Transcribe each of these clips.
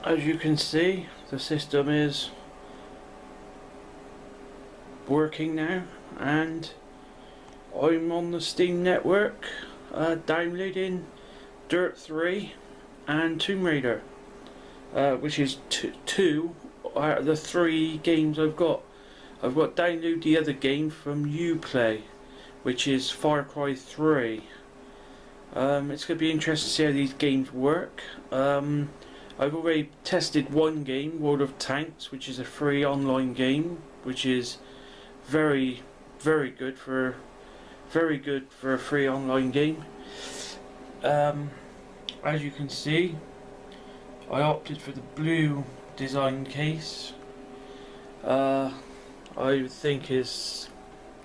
as you can see, the system is working now, and I'm on the Steam network downloading Dirt 3 and Tomb Raider, which is two out of the 3 games I've got. I've got download the other game from Uplay, which is Far Cry 3. It's going to be interesting to see how these games work. I've already tested one game, World of Tanks, which is a free online game, which is very good for a free online game. As you can see, I opted for the blue design case. I think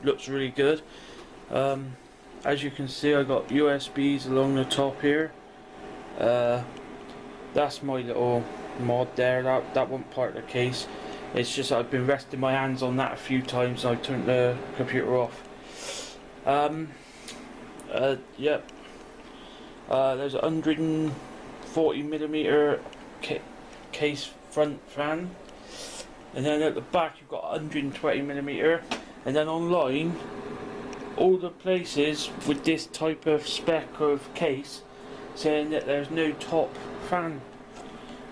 looks really good. As you can see, I got USBs along the top here. That's my little mod there. That wasn't part of the case. It's just I've been resting my hands on that a few times. I turned the computer off. Yep. There's a 140mm case front fan, and then at the back you've got 120mm, and then online all the places with this type of spec of case saying that there's no top fan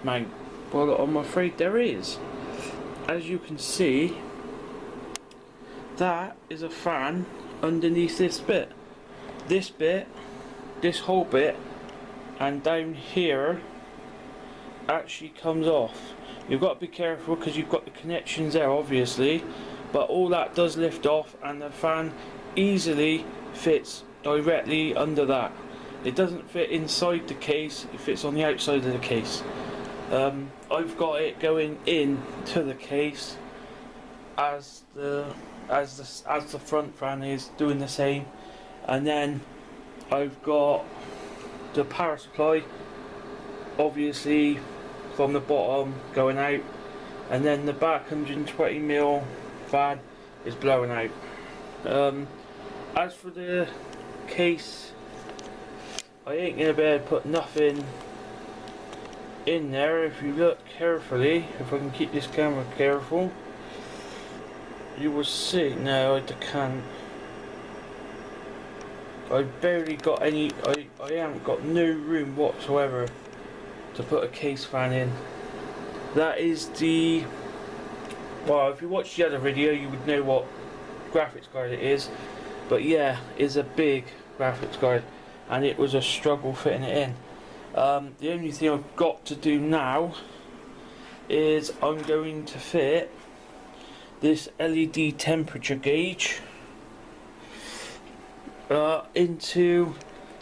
mount. Well, I'm afraid there is. As you can see, that is a fan underneath this bit, this whole bit, and down here actually comes off. You've got to be careful because you've got the connections there obviously, but all that does lift off and the fan easily fits directly under that. It doesn't fit inside the case, it fits on the outside of the case. I've got it going in to the case as the front fan is doing the same, and then I've got the power supply obviously from the bottom going out, and then the back 120mm fan is blowing out. As for the case, I ain't gonna be able to put nothing in there. If you look carefully, if I can keep this camera careful, you will see. No, I can't. I barely got any. I haven't got no room whatsoever to put a case fan in. That is the. Well, if you watched the other video, you would know what graphics card it is. But yeah, it's a big graphics card, and it was a struggle fitting it in. The only thing I've got to do now is I'm going to fit this LED temperature gauge into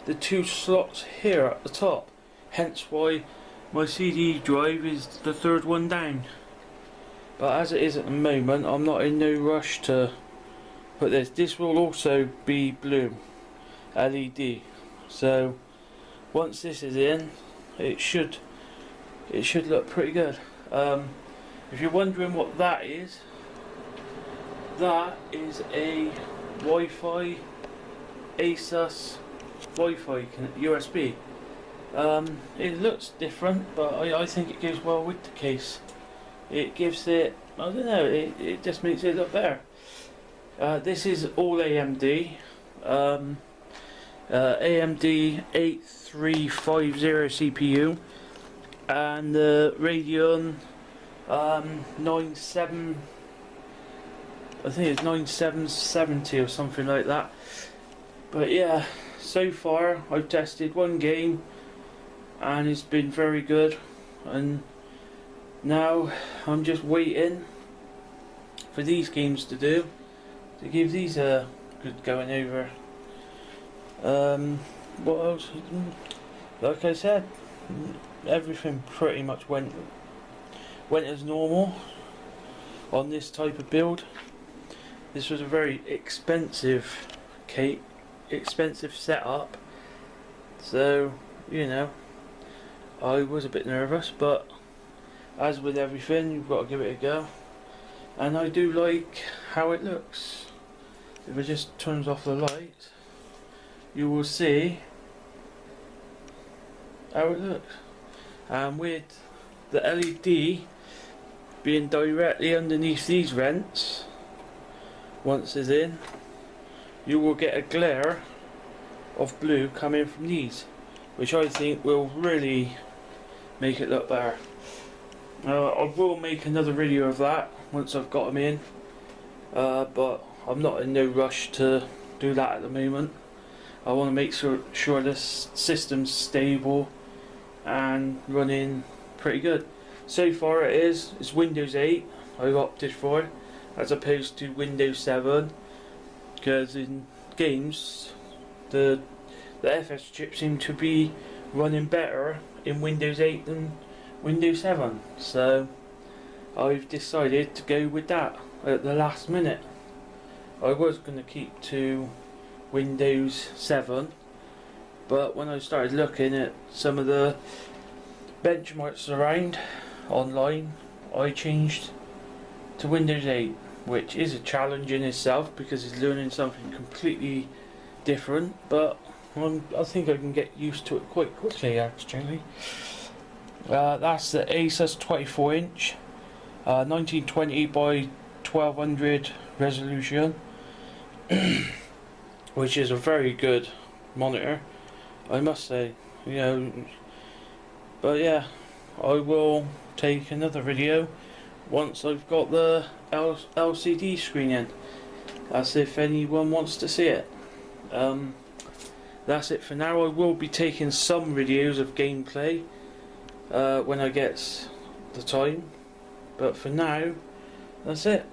the 2 slots here at the top, hence why my CD drive is the 3rd one down. But as it is at the moment, I'm not in no rush to put this. This will also be blue LED, so once this is in, it should look pretty good. If you're wondering what that is a Wi-Fi, Asus Wi-Fi USB. It looks different, but I think it goes well with the case. It gives it, I don't know, it just makes it look better. This is all AMD. AMD 8350 CPU, and the Radeon 9770 or something like that. But yeah, so far I've tested one game and it's been very good, and now I'm just waiting for these games to give these a good going over. What else? Like I said, everything pretty much went as normal on this type of build. This was a very expensive setup, so you know I was a bit nervous, but as with everything, you've got to give it a go, and I do like how it looks. If it just turns off the light, you will see how it looks. And with the LED being directly underneath these vents, once it's in, you will get a glare of blue coming from these, which I think will really make it look better. I will make another video of that once I've got them in, but I'm not in no rush to do that at the moment. I want to make sure this system's stable and running pretty good. So far it's Windows 8 I've opted for, as opposed to Windows 7, because in games the FS chip seemed to be running better in Windows 8 than Windows 7, so I've decided to go with that at the last minute. I was going to keep to Windows 7, but when I started looking at some of the benchmarks around online, I changed to Windows 8, which is a challenge in itself because it's learning something completely different, but I think I can get used to it quite quickly actually. That's the Asus 24-inch 1920 by 1200 resolution, which is a very good monitor, I must say, you know. But yeah, I will take another video once I've got the LCD screen in. That's if anyone wants to see it. That's it for now. I will be taking some videos of gameplay when I get the time, but for now, that's it.